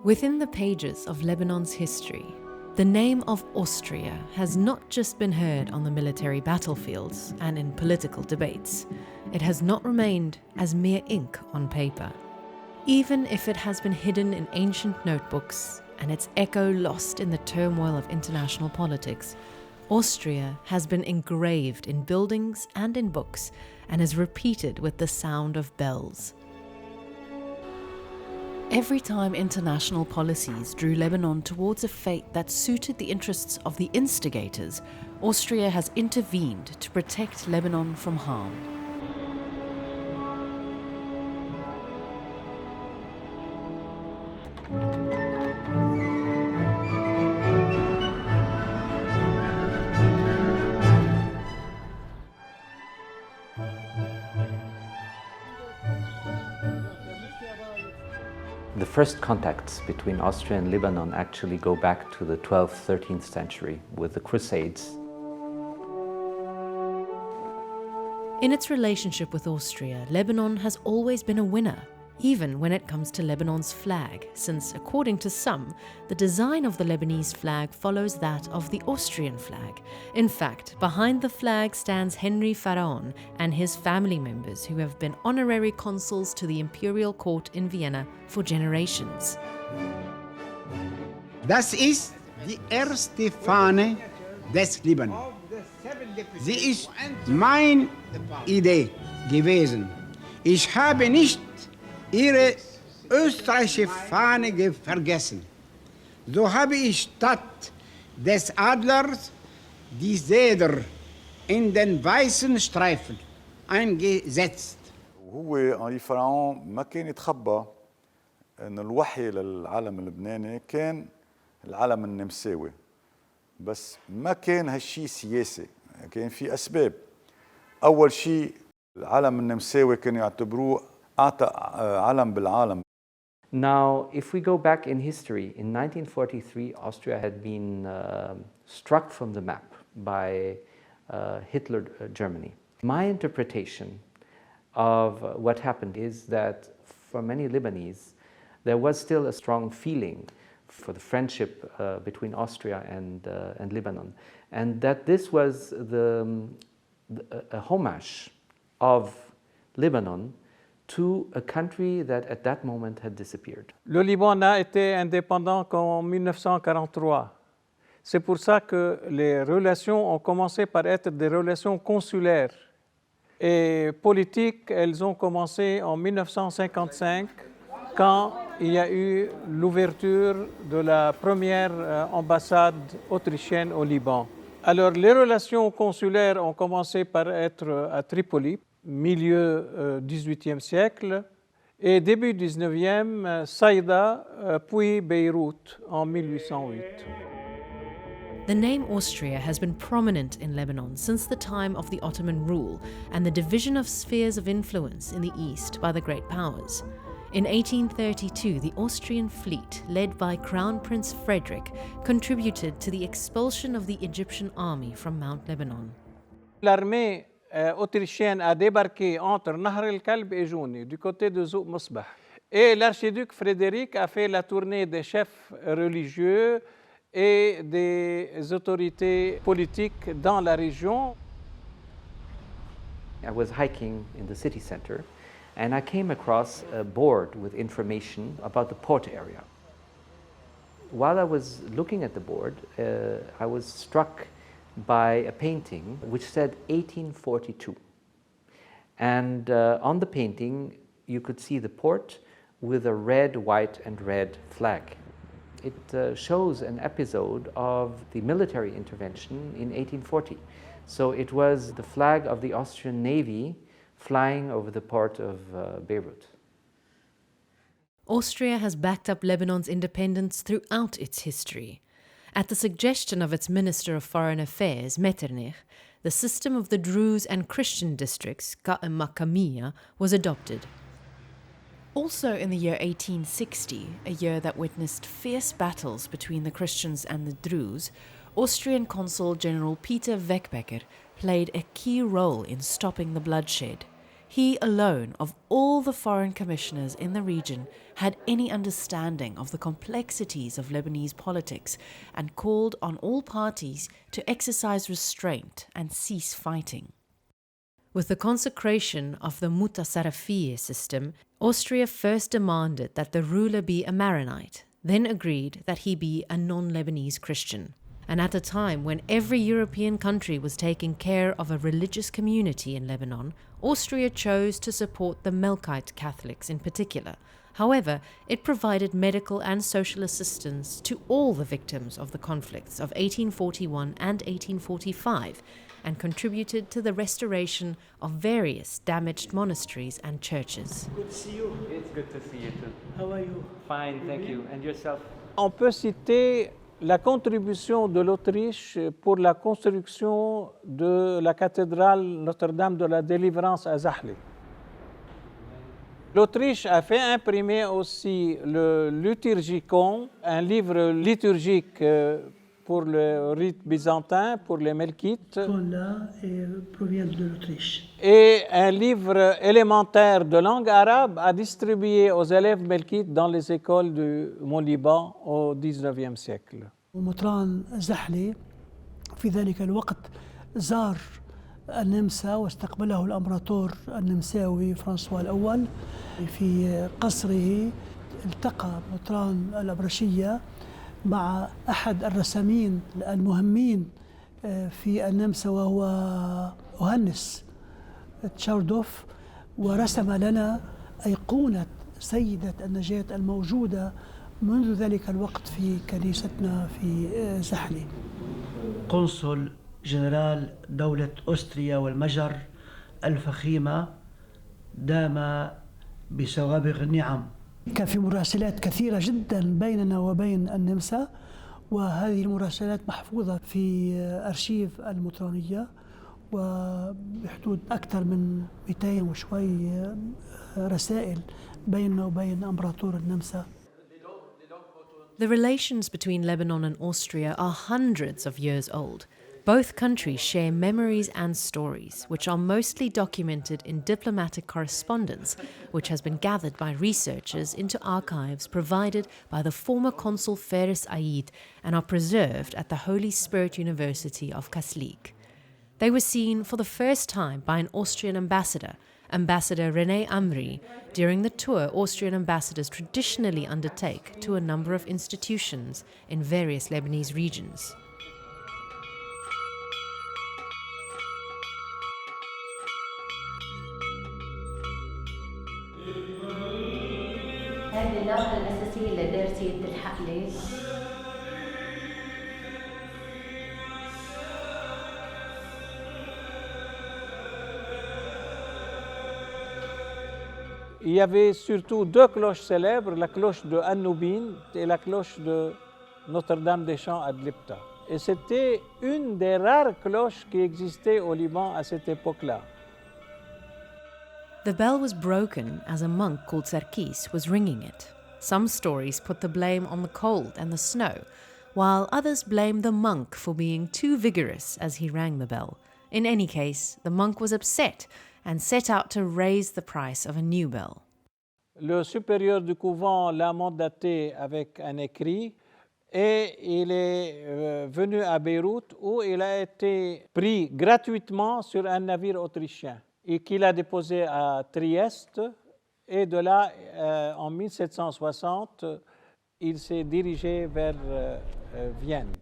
Within the pages of Lebanon's history, the name of Austria has not just been heard on the military battlefields and in political debates. It has not remained as mere ink on paper. Even if it has been hidden in ancient notebooks and its echo lost in the turmoil of international politics, Austria has been engraved in buildings and in books and is repeated with the sound of bells. Every time international policies drew Lebanon towards a fate that suited the interests of the instigators, Austria has intervened to protect Lebanon from harm. The first contacts between Austria and Lebanon actually go back to the 12th, 13th century with the Crusades. In its relationship with Austria, Lebanon has always been a winner, even when it comes to Lebanon's flag, since, according to some, the design of the Lebanese flag follows that of the Austrian flag. In fact, behind the flag stands Henry Pharaon and his family members, who have been honorary consuls to the imperial court in Vienna for generations. Das ist die erste Fahne des Libanon. Sie ist meine Idee gewesen. Ich habe nicht ihre österreichische Fahne vergessen. So habe ich statt des Adlers die Zeder in den weißen Streifen eingesetzt. وهو هنري فرعون ما كان يتخبى ان الوحي للعالم اللبناني كان العالم النمساوي، بس ما كان هالشيء سياسي، كان في اسباب. اول شيء العالم النمساوي كانوا يعتبروه أعطى علم بالعالم. Now, if we go back in history, in 1943, Austria had been struck from the map by Hitler Germany. My interpretation of what happened is that for many Lebanese, there was still a strong feeling for the friendship between Austria and Lebanon, and that this was a homage of Lebanon to a country that at that moment had disappeared. Le Liban n'a été indépendant qu'en 1943. C'est pour ça que les relations ont commencé par être des relations consulaires. Et politiques, elles ont commencé en 1955, quand il y a eu l'ouverture de la première ambassade autrichienne au Liban. Alors, les relations consulaires ont commencé par être à Tripoli, milieu 18e siècle, et début 19e, Saïda, puis Beyrouth en 1808. The name Austria has been prominent in Lebanon since the time of the Ottoman rule and the division of spheres of influence in the east by the great powers. In 1832, the Austrian fleet, led by Crown Prince Frederick, contributed to the expulsion of the Egyptian army from Mount Lebanon. L'armée autrichienne a débarqué entre Nahr el-Kalb et Jouni, du côté de Zouk Mosbah. Et l'archiduc Frédéric a fait la tournée des chefs religieux et des autorités politiques dans la région. I was hiking in the city center, and I came across a board with information about the port area. While I was looking at the board, I was struck by a painting which said 1842. And on the painting, you could see the port with a red, white, and red flag. It shows an episode of the military intervention in 1840. So it was the flag of the Austrian Navy flying over the port of Beirut. Austria has backed up Lebanon's independence throughout its history. At the suggestion of its Minister of Foreign Affairs, Metternich, the system of the Druze and Christian districts, Qa'im Makamiyya, was adopted. Also in the year 1860, a year that witnessed fierce battles between the Christians and the Druze, Austrian Consul General Peter Weckbecker played a key role in stopping the bloodshed. He alone, of all the foreign commissioners in the region, had any understanding of the complexities of Lebanese politics and called on all parties to exercise restraint and cease fighting. With the consecration of the Mutasarrafiyya system, Austria first demanded that the ruler be a Maronite, then agreed that he be a non-Lebanese Christian. And at a time when every European country was taking care of a religious community in Lebanon, Austria chose to support the Melkite Catholics in particular. However, it provided medical and social assistance to all the victims of the conflicts of 1841 and 1845 and contributed to the restoration of various damaged monasteries and churches. Good to see you. It's good to see you too. How are you? Fine, thank you. And yourself? On peut citer la contribution de l'Autriche pour la construction de la cathédrale Notre-Dame de la Délivrance à Zahle. L'Autriche a fait imprimer aussi le Liturgicon, un livre liturgique pour le rite byzantin, pour les Melkites, Là provient de l'Autriche. et un livre élémentaire de langue arabe à distribuer aux élèves melkites dans les écoles du Mont-Liban au XIXe siècle. ومطران زحلي في ذلك الوقت زار النمسا واستقبله الأمبراطور النمساوي فرانسوا الأول في قصره. التقى مطران الأبرشية مع أحد الرسامين المهمين في النمسا وهو أوهانس تشاردوف، ورسم لنا أيقونة سيدة النجاة الموجودة منذ ذلك الوقت في كنيستنا في زحلي. قنصل جنرال دولة أستريا والمجر الفخيمة دام بسوابغ النعم. كان في مراسلات كثيرة جدا بيننا وبين النمسا، وهذه المراسلات محفوظة في أرشيف المطرانية، وبحدود أكثر من 200 وشوي رسائل بيننا وبين أمبراطور النمسا. The relations between Lebanon and Austria are hundreds of years old. Both countries share memories and stories, which are mostly documented in diplomatic correspondence, which has been gathered by researchers into archives provided by the former consul Faris Aid and are preserved at the Holy Spirit University of Kaslik. They were seen for the first time by an Austrian ambassador, Ambassador René Amri, during the tour Austrian ambassadors traditionally undertake to a number of institutions in various Lebanese regions. هذه اللوحة الأساسية اللي دارسة تلحق لي. Il y avait surtout deux cloches célèbres, la cloche de Anoubine et la cloche de Notre-Dame des Champs à Dlipta. Et c'était une des rares cloches qui existait au Liban à cette époque-là. The bell was broken as a monk called Sarkis was ringing it. Some stories put the blame on the cold and the snow, while others blame the monk for being too vigorous as he rang the bell. In any case, the monk was upset and set out to raise the price of a new bell. Le supérieur du couvent l'a mandaté avec un écrit et il est venu à Beyrouth où il a été pris gratuitement sur un navire autrichien et qu'il a déposé à Trieste, et de là, en 1760, il s'est dirigé vers Vienne.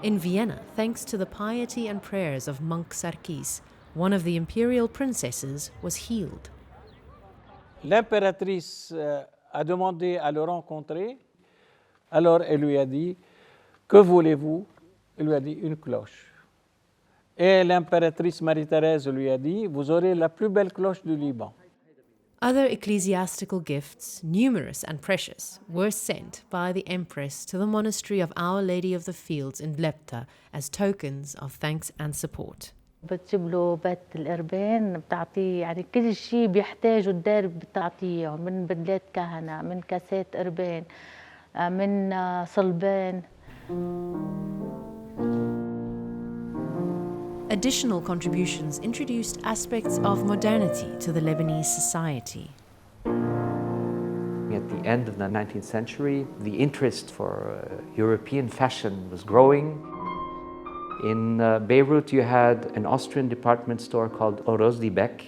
In Vienna, thanks to the piety and prayers of monk Sarkis, one of the imperial princesses was healed. L'impératrice a demandé à le rencontrer, alors elle lui a dit « Que voulez-vous » Il lui a dit « Une cloche ». Et l'impératrice Marie-Thérèse lui a dit « Vous aurez la plus belle cloche du Liban ». Other ecclesiastical gifts, numerous and precious, were sent by the empress to the monastery of Our Lady of the Fields in Dlepta as tokens of thanks and support. بتجيب له بيت القربان، بتعطيه يعني كل شيء بيحتاجه الدار بتعطيه، من بدلات كهنة، من كاسات قربان، من صلبان. Additional contributions introduced aspects of modernity to the Lebanese society. At the end of the 19th century, the interest for European fashion was growing. In Beirut, you had an Austrian department store called Orozdi Bek,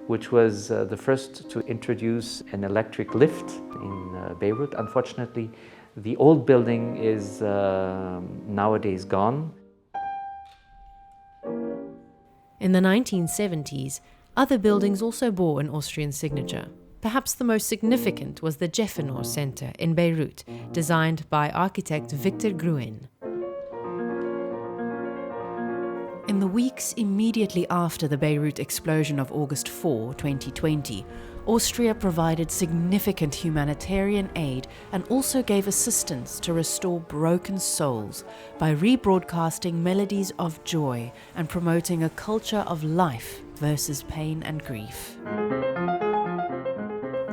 which was the first to introduce an electric lift in Beirut. Unfortunately, the old building is nowadays gone. In the 1970s, other buildings also bore an Austrian signature. Perhaps the most significant was the Jeffenor Center in Beirut, designed by architect Victor Gruen. In the weeks immediately after the Beirut explosion of August 4, 2020, Austria provided significant humanitarian aid and also gave assistance to restore broken souls by rebroadcasting melodies of joy and promoting a culture of life versus pain and grief.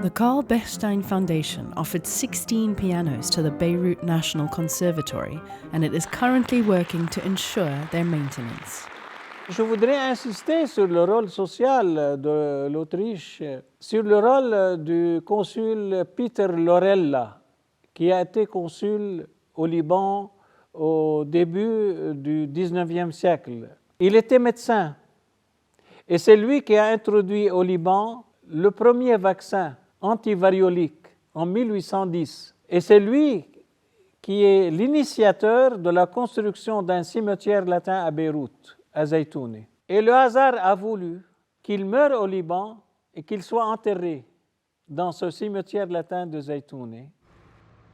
The Carl Bechstein Foundation offered 16 pianos to the Beirut National Conservatory, and it is currently working to ensure their maintenance. Je voudrais insister sur le rôle social de l'Autriche, sur le rôle du consul Peter Lorella, qui a été consul au Liban au début du XIXe siècle. Il était médecin et c'est lui qui a introduit au Liban le premier vaccin antivariolique en 1810. Et c'est lui qui est l'initiateur de la construction d'un cimetière latin à Beyrouth, à Zaytouni. Et le hasard a voulu qu'il meure au Liban et qu'il soit enterré dans ce cimetière latin de Zaytouni.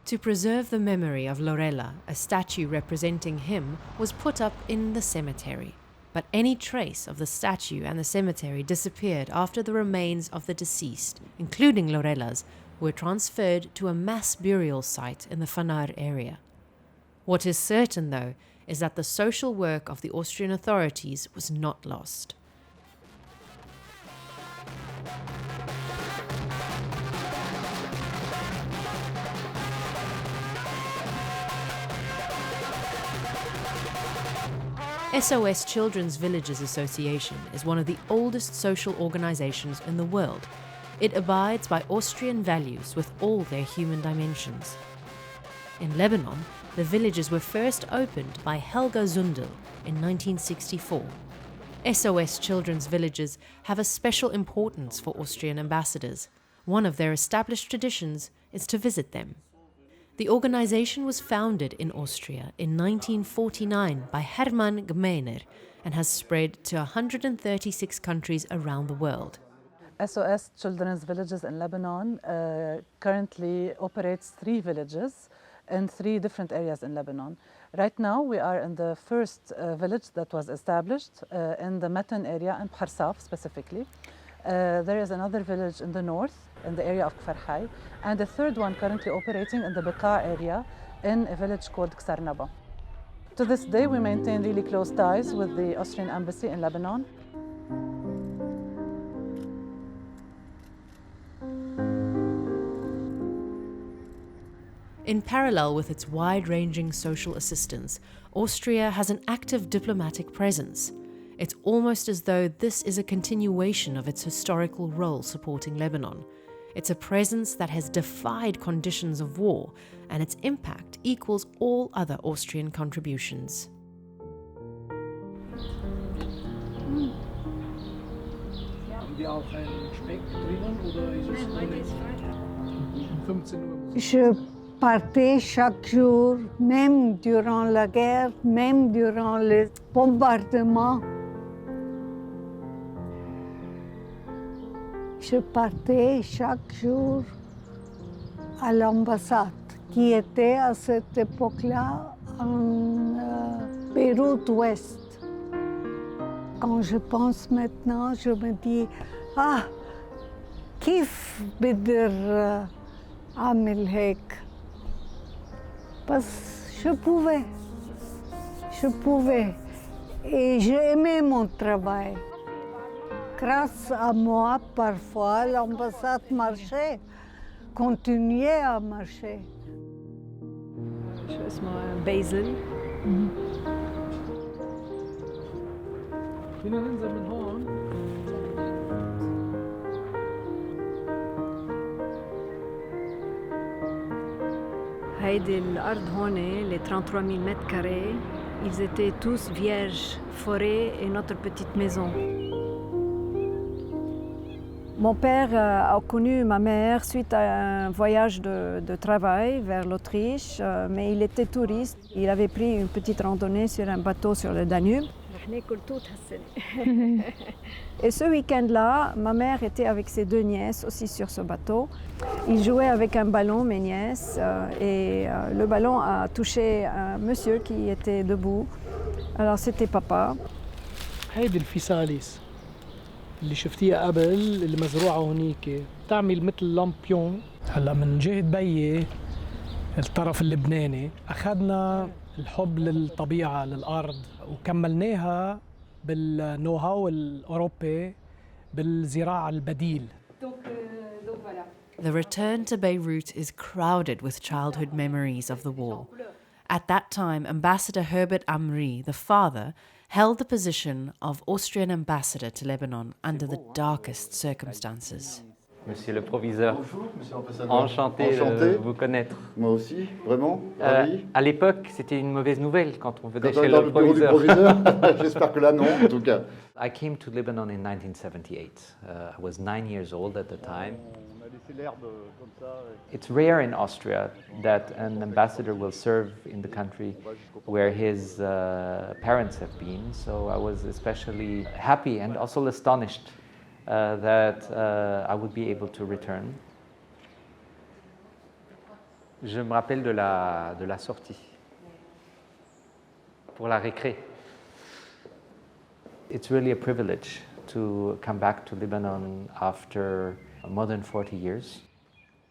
To preserve the memory of Lorella, a statue representing him was put up in the cemetery. But any trace of the statue and the cemetery disappeared after the remains of the deceased, including Lorella's, were transferred to a mass burial site in the Fanar area. What is certain, though, is that the social work of the Austrian authorities was not lost. SOS Children's Villages Association is one of the oldest social organizations in the world. It abides by Austrian values with all their human dimensions. In Lebanon, the villages were first opened by Helga Zundel in 1964. SOS Children's Villages have a special importance for Austrian ambassadors. One of their established traditions is to visit them. The organization was founded in Austria in 1949 by Hermann Gmeiner and has spread to 136 countries around the world. SOS Children's Villages in Lebanon currently operates 3 villages in 3 different areas in Lebanon. Right now we are in the first village that was established in the Matan area in Bharsaf specifically. There is another village in the north, in the area of Kfar Hai, and a third one currently operating in the Bekaa area in a village called Ksarnaba. To this day, we maintain really close ties with the Austrian embassy in Lebanon. In parallel with its wide-ranging social assistance, Austria has an active diplomatic presence. It's almost as though this is a continuation of its historical role supporting Lebanon. It's a presence that has defied conditions of war, and its impact equals all other Austrian contributions. Je partais chaque jour, même durant la guerre, même durant les bombardements. Je partais chaque jour à l'ambassade qui était à cette époque-là en Beyrouth-Ouest. Quand je pense maintenant, je me dis, كيف بقدر أعمل هيك؟ بس je pouvais et j'aimais mon travail. Grâce à moi, parfois, l'ambassade marchait, continuait à marcher. شو اسمه بازل فينا ننزل من هون. هيدي الأرض هون les 33 000 mètres carrés, ils étaient tous vierges, forêt et notre petite maison. Mon père a connu ma mère suite à un voyage de travail vers l'Autriche, mais il était touriste. Il avait pris une petite randonnée sur un bateau sur le Danube. Et ce week-end-là, ma mère était avec ses deux nièces aussi sur ce bateau. Ils jouaient avec un ballon, mes nièces, et le ballon a touché un monsieur qui était debout. Alors c'était papa. هيدي الفيساليس اللي شفتيها قبل اللي مزروعة هونيك تعمل مثل لامبيون. هلا من جهة بيي الطرف اللبناني أخذنا الحب للطبيعة للأرض وكملناها بالنو هاو الأوروبي بالزراعة البديل. The return to Beirut is crowded with childhood memories of the war. At that time, Ambassador Herbert Amri, the father, held the position of Austrian ambassador to Lebanon under the darkest circumstances. Monsieur le proviseur, Bonjour, monsieur l'ambassadeur. enchanté de vous connaître. Moi aussi, vraiment, ravi. À l'époque, c'était une mauvaise nouvelle quand on venait Quand on chez est dans le le bureau du proviseur. proviseur, j'espère que là non, en tout cas. I came to Lebanon in 1978. I was 9 years old at the time. It's rare in Austria that an ambassador will serve in the country where his parents have been, so I was especially happy and also astonished that I would be able to return. Je me rappelle de la sortie pour la récré. It's really a privilege to come back to Lebanon after more than 40 years.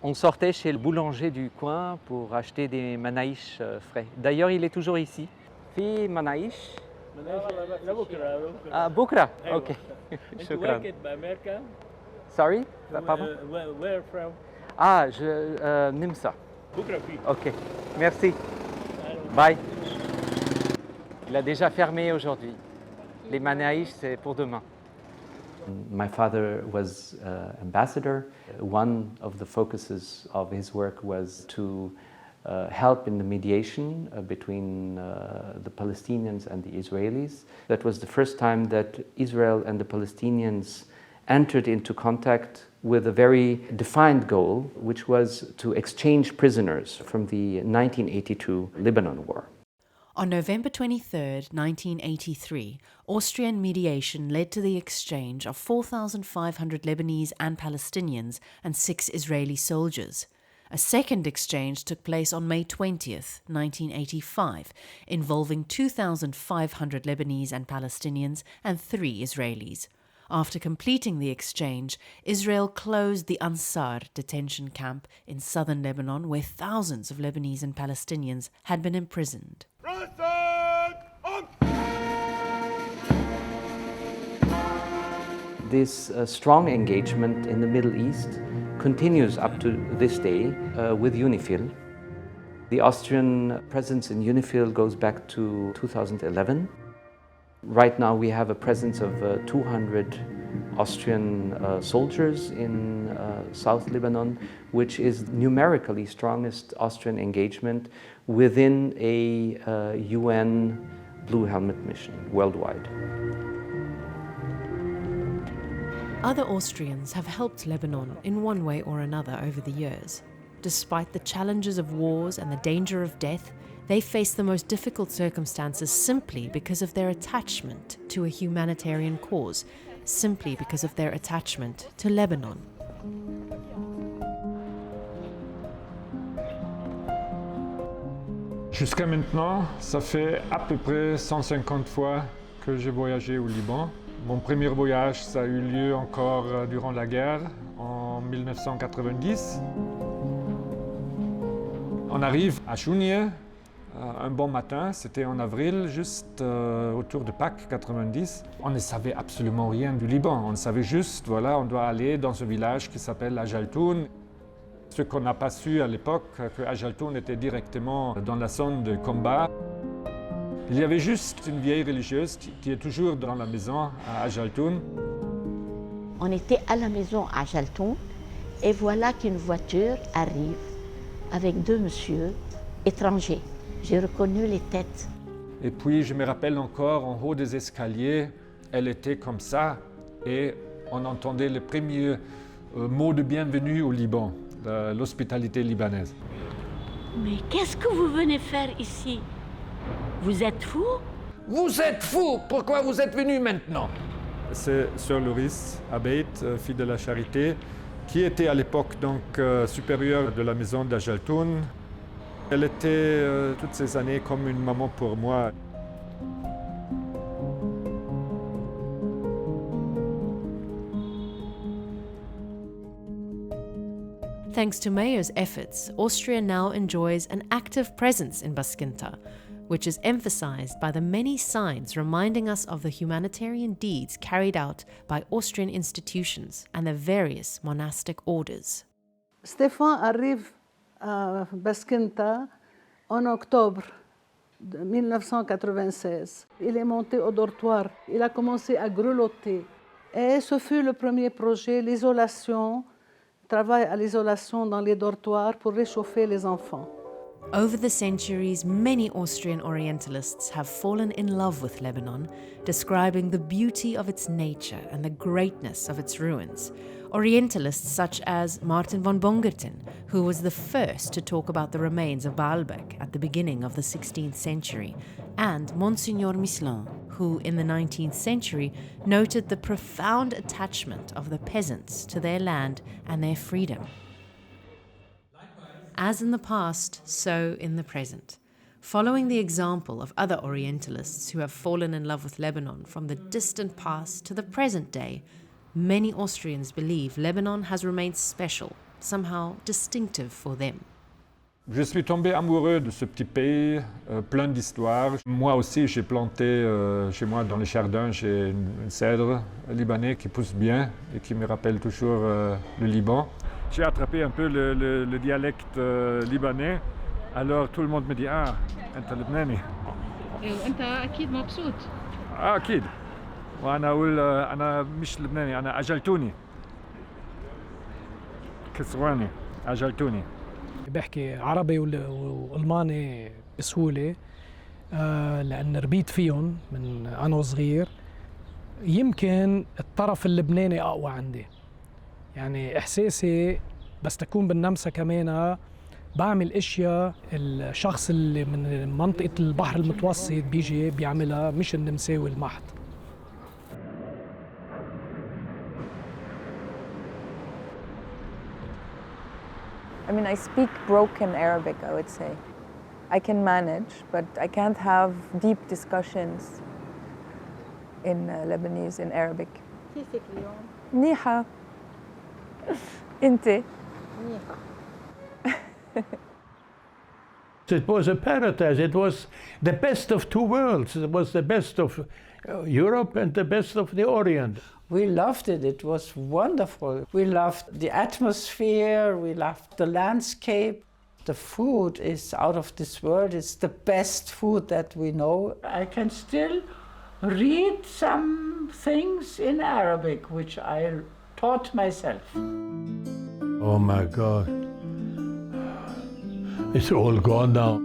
On sortait chez le boulanger du coin pour acheter des manaïches frais. D'ailleurs, il est toujours ici. في منايش بكرة. Okay. شكرا. بأمريكا. Sorry? Pardon? Where from? نمسا. بكرة فيه. Ok. Merci. Bye. Il a déjà fermé aujourd'hui. Les manaïches, c'est pour demain. My father was ambassador. One of the focuses of his work was to help in the mediation between the Palestinians and the Israelis. That was the first time that Israel and the Palestinians entered into contact with a very defined goal, which was to exchange prisoners from the 1982 Lebanon War. On November 23, 1983, Austrian mediation led to the exchange of 4,500 Lebanese and Palestinians and 6 Israeli soldiers. A second exchange took place on May 20th, 1985, involving 2,500 Lebanese and Palestinians and 3 Israelis. After completing the exchange, Israel closed the Ansar detention camp in southern Lebanon, where thousands of Lebanese and Palestinians had been imprisoned. This strong engagement in the Middle East continues up to this day with UNIFIL. The Austrian presence in UNIFIL goes back to 2011. Right now we have a presence of 200 Austrian soldiers in South Lebanon, which is numerically strongest Austrian engagement within a UN Blue Helmet mission worldwide. Other Austrians have helped Lebanon in one way or another over the years. Despite the challenges of wars and the danger of death, they face the most difficult circumstances simply because of their attachment to a humanitarian cause, simply because of their attachment to Lebanon. Jusqu'à maintenant, ça fait à peu près 150 fois que j'ai voyagé au Liban. Mon premier voyage, ça a eu lieu encore durant la guerre, en 1990. On arrive à Chounieh, un bon matin, c'était en avril, juste autour de Pâques 90. On ne savait absolument rien du Liban. On savait juste, voilà, on doit aller dans ce village qui s'appelle Ajaltoun. Ce qu'on n'a pas su à l'époque, que Ajaltoun était directement dans la zone de combat. Il y avait juste une vieille religieuse qui est toujours dans la maison à Jaltoun. On était à la maison à Jaltoun et voilà qu'une voiture arrive avec deux messieurs étrangers. J'ai reconnu les têtes. Et puis je me rappelle encore en haut des escaliers, elle était comme ça et on entendait les premiers mots de bienvenue au Liban, l'hospitalité libanaise. Mais qu'est-ce que vous venez faire ici? Vous êtes fou? Vous êtes fou! Pourquoi vous êtes venu maintenant? C'est Sœur Loris Abeit, fille de la Charité, qui était à l'époque donc supérieure de la maison d'Ajaltoun. Elle était toutes ces années comme une maman pour moi. Thanks to Mayer's efforts, Austria now enjoys an active presence in Baskinta, which is emphasized by the many signs reminding us of the humanitarian deeds carried out by Austrian institutions and their various monastic orders. Stéphane arrive à Baskinta en octobre 1996. Il est monté au dortoir, il a commencé à grelotter. Et ce fut le premier projet, l'isolation, travail à l'isolation dans les dortoirs pour réchauffer les enfants. Over the centuries, many Austrian Orientalists have fallen in love with Lebanon, describing the beauty of its nature and the greatness of its ruins. Orientalists such as Martin von Bongerten, who was the first to talk about the remains of Baalbek at the beginning of the 16th century, and Monsignor Mislin, who in the 19th century noted the profound attachment of the peasants to their land and their freedom. As in the past, so in the present. Following the example of other Orientalists who have fallen in love with Lebanon from the distant past to the present day, many Austrians believe Lebanon has remained special, somehow distinctive for them. Je suis tombé amoureux de ce petit pays, plein d'histoires. Moi aussi, j'ai planté chez moi dans les jardins, j'ai une cèdre libanais qui pousse bien et qui me rappelle toujours le Liban. J'ai attrapé un peu le dialecte libanais, alors tout le monde me dit ah, أنت لبناني. وأنت أكيد مبسوط. أكيد. وأنا أقول أنا مش لبناني، أنا أجلتوني. كسواني، أجلتوني. بحكي عربي والماني بسهوله لان ربيت فيهم من انا وصغير. يمكن الطرف اللبناني اقوى عندي، يعني احساسي بس تكون بالنمسا كمان بعمل اشياء الشخص اللي من منطقه البحر المتوسط بيجي بيعملها، مش النمساوي المحض. I mean, I speak broken Arabic, I would say. I can manage, but I can't have deep discussions in Lebanese, in Arabic. كيفك اليوم؟ منيحة. أنت؟ منيحة. It was a paradise. It was the best of two worlds. It was the best of Europe and the best of the Orient. We loved it. It was wonderful. We loved the atmosphere. We loved the landscape. The food is out of this world. It's the best food that we know. I can still read some things in Arabic, which I taught myself. Oh my God. It's all gone now.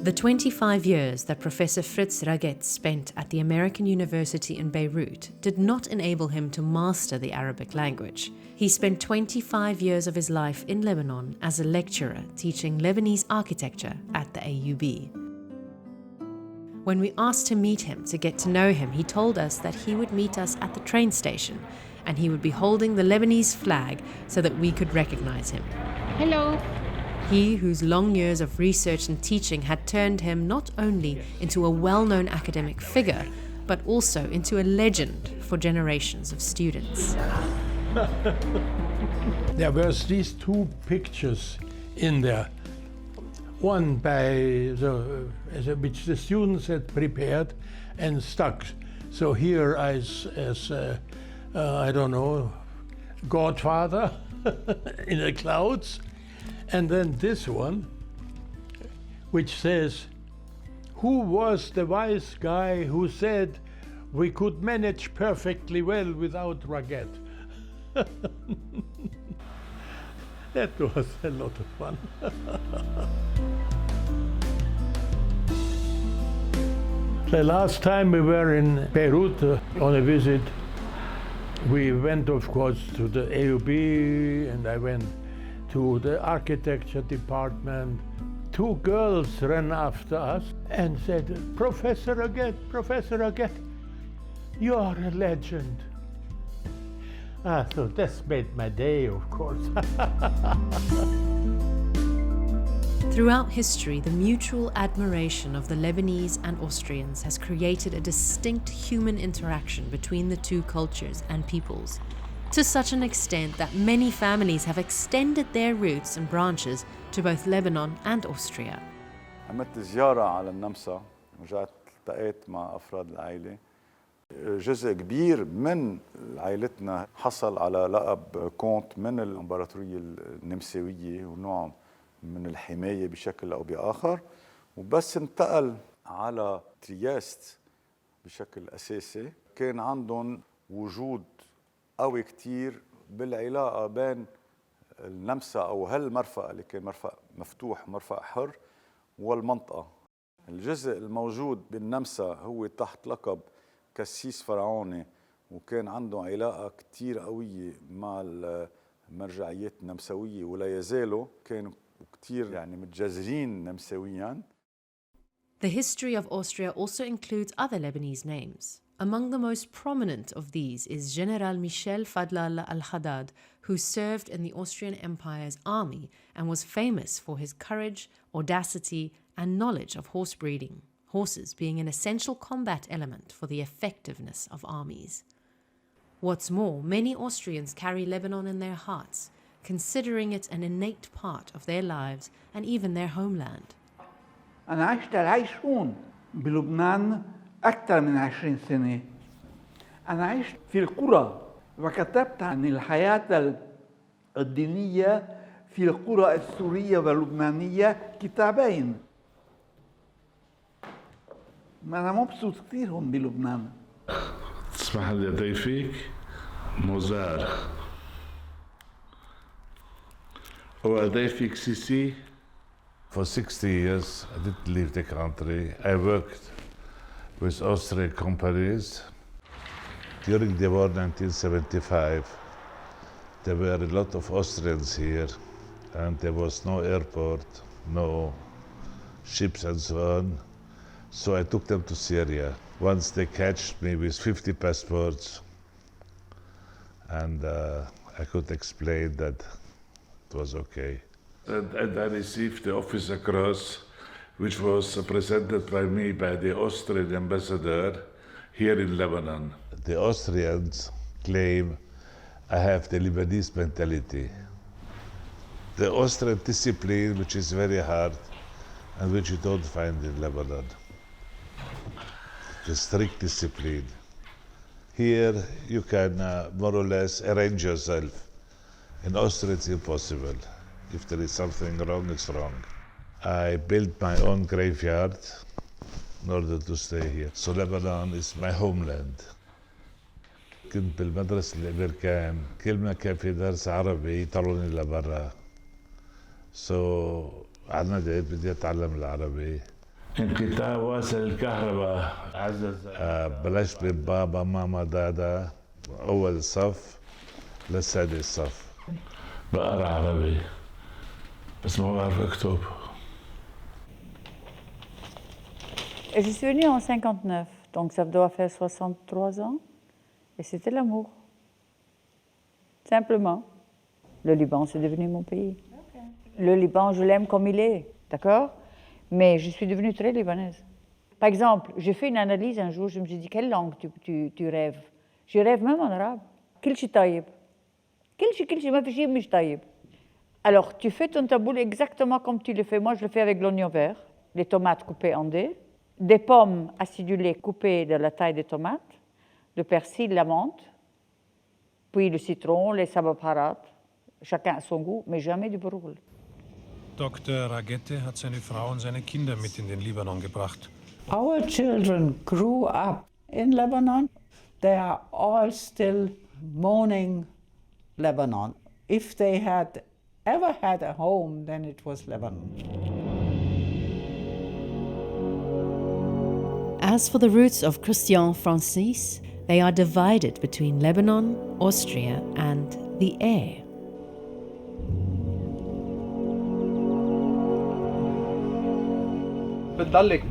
The 25 years that Professor Fritz Raget spent at the American University in Beirut did not enable him to master the Arabic language. He spent 25 years of his life in Lebanon as a lecturer teaching Lebanese architecture at the AUB. When we asked to meet him to get to know him, he told us that he would meet us at the train station and he would be holding the Lebanese flag so that we could recognize him. Hello. He, whose long years of research and teaching had turned him not only into a well-known academic figure, but also into a legend for generations of students. There was these two pictures in there. One by which the students had prepared and stuck. So here as I don't know, Godfather in the clouds. And then this one which says, "Who was the wise guy who said we could manage perfectly well without Raguette?" That was a lot of fun. The last time we were in Beirut on a visit, we went, of course, to the AUB, and I went to the architecture department. Two girls ran after us and said, Professor Raguette, you are a legend." So this made my day, of course. Throughout history, the mutual admiration of the Lebanese and Austrians has created a distinct human interaction between the two cultures and peoples, to such an extent that many families have extended their roots and branches to both Lebanon and Austria. عملت زيارة على النمسا، رجعت التقيت مع أفراد العائلة. جزء كبير من عائلتنا حصل على لقب كونت من الإمبراطورية النمساوية ونوع من الحماية بشكل أو بآخر، وبس انتقل على ترياست بشكل أساسي كان عندهم وجود قوي كتير بالعلاقة بين النمسا أو هالمرفأ اللي كان مرفأ مفتوح مرفأ حر والمنطقة. الجزء الموجود بالنمسا هو تحت لقب كسيس فرعوني، وكان عنده علاقة كتير قوية مع المرجعيات النمساوية ولا يزالوا كانوا كتير يعني متجذرين نمساويا. The history of Austria also includes other Lebanese names. Among the most prominent of these is General Michel Fadlallah al-Haddad, who served in the Austrian Empire's army and was famous for his courage, audacity, and knowledge of horse breeding, horses being an essential combat element for the effectiveness of armies. What's more, many Austrians carry Lebanon in their hearts, considering it an innate part of their lives and even their homeland. أنا عشت العيش هون بلبنان أكثر من 20 سنة. أنا عشت في القرى وكتبت عن الحياة الدينية في القرى السورية واللبنانية كتابين. أنا مبسوط كثير هون بلبنان. تسمح لي ضيفيك موزار وضيفيك سيسي. For 60 years, I didn't leave the country. I worked with Austrian companies. During the war 1975, there were a lot of Austrians here, and there was no airport, no ships and so on. So I took them to Syria. Once they catched me with 50 passports, and I could explain that it was okay. And I received the Officer Cross, which was presented by me by the Austrian ambassador here in Lebanon. The Austrians claim I have the Lebanese mentality. The Austrian discipline, which is very hard and which you don't find in Lebanon. The strict discipline. Here you can more or less arrange yourself. In Austria it's impossible. If there is something wrong, it's wrong. I built my own graveyard in order to stay here. So Lebanon is my homeland. كنت بالمدرسة الأمريكان كل ما كان في درس عربي يطلعوني لبرا. So عنا بدي أتعلم العربي. انقطاع واصل الكهرباء عزز. بلشت ببابا ماما دادا أول صف لسادس صف. بقرا عربي. بس ما بعرف أكتب. Je suis venue en 59, donc ça doit faire 63 ans. Et c'était l'amour. Simplement. Le Liban, c'est devenu mon pays. Okay. Le Liban, je l'aime comme il est, d'accord? Mais je suis devenue très libanaise. Par exemple, j'ai fait une analyse un jour, je me suis dit, quelle langue tu rêves? Je rêve même en arabe. Kilchi taïb. Kilchi, ma fichier, mish taïb. Alors, tu fais ton taboul exactement comme tu le fais. Moi, je le fais avec l'oignon vert, les tomates coupées en dés, des pommes acidulées coupées de la taille des tomates, le persil, la menthe, puis le citron, les sabapharat, chacun à son goût, mais jamais du broul. Dr. Raghete hat seine Frau und seine Kinder mit in den Libanon gebracht. Our children grew up in Lebanon. They are all still mourning Lebanon. If they had ever had a home, then it was Lebanon. As for the roots of Christian Francis, they are divided between Lebanon, Austria, and the air. بتضلك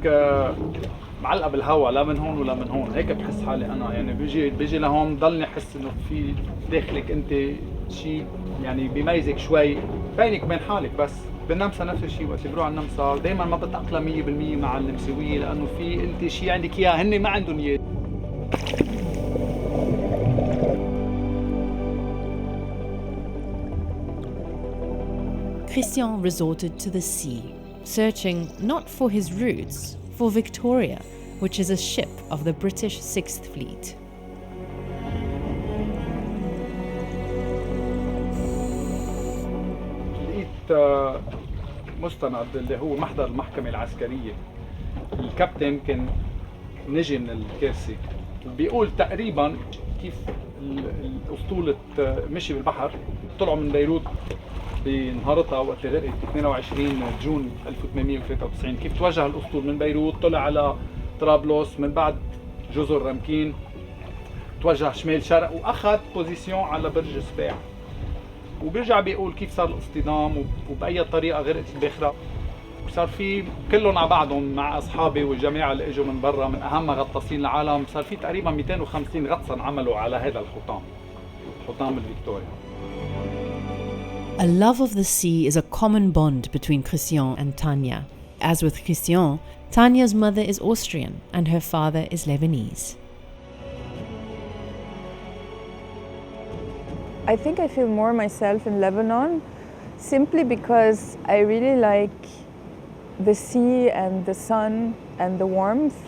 معلقه بالهواء لا من هون ولا من هون، هيك بحس حالي انا، يعني بيجي لهون بضلني احس انه في داخلك انت شيء يعني بيميزك شوي بينك وبين حالك. بس بالنمسا نفس الشيء، وقت بروح على النمسا دائما ما بتأقلم 100% مع النمساويه، لانه في انت شيء عندك اياه هن ما عندهم اياه. Christian resorted to the sea, searching not for his roots, for Victoria, which is a ship of the British 6th Fleet. لقيت مستند اللي هو محضر المحكمة العسكرية. الكابتن كان نجي من الكرسي وبيقول تقريبا كيف الأسطولة مشي بالبحر. طلعوا من بيروت بنهارتها وقت غرقت 22 جون 1893، كيف توجه الأسطول من بيروت، طلع على طرابلس، من بعد جزر رمكين توجه شمال شرق واخذ بوزيسيون على برج سباع. وبيرجع بيقول كيف صار الاصطدام وبأي طريقة غرقت الباخرة. وصار في كلهم على بعضهم مع أصحابي والجماعة اللي اجوا من برا من أهم غطاسين العالم، صار في تقريبا 250 غطسا عملوا على هذا الحطام، حطام الفيكتوريا. A love of the sea is a common bond between Christian and Tanya. As with Christian, Tanya's mother is Austrian and her father is Lebanese. I think I feel more myself in Lebanon simply because I really like the sea and the sun and the warmth.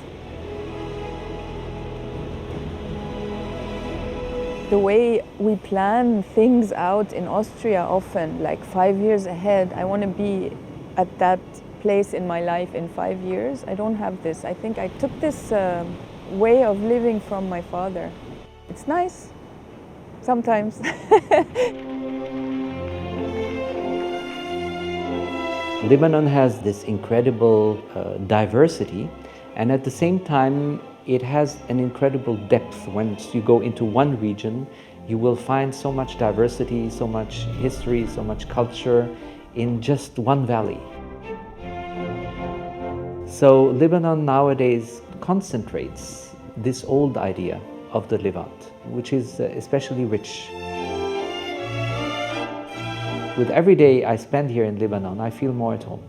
The way we plan things out in Austria often, like 5 years ahead, I want to be at that place in my life in 5 years. I don't have this. I think I took this way of living from my father. It's nice, sometimes. Lebanon has this incredible diversity, and at the same time it has an incredible depth. Once you go into one region, you will find so much diversity, so much history, so much culture in just one valley. So Lebanon nowadays concentrates this old idea of the Levant, which is especially rich. With every day I spend here in Lebanon, I feel more at home.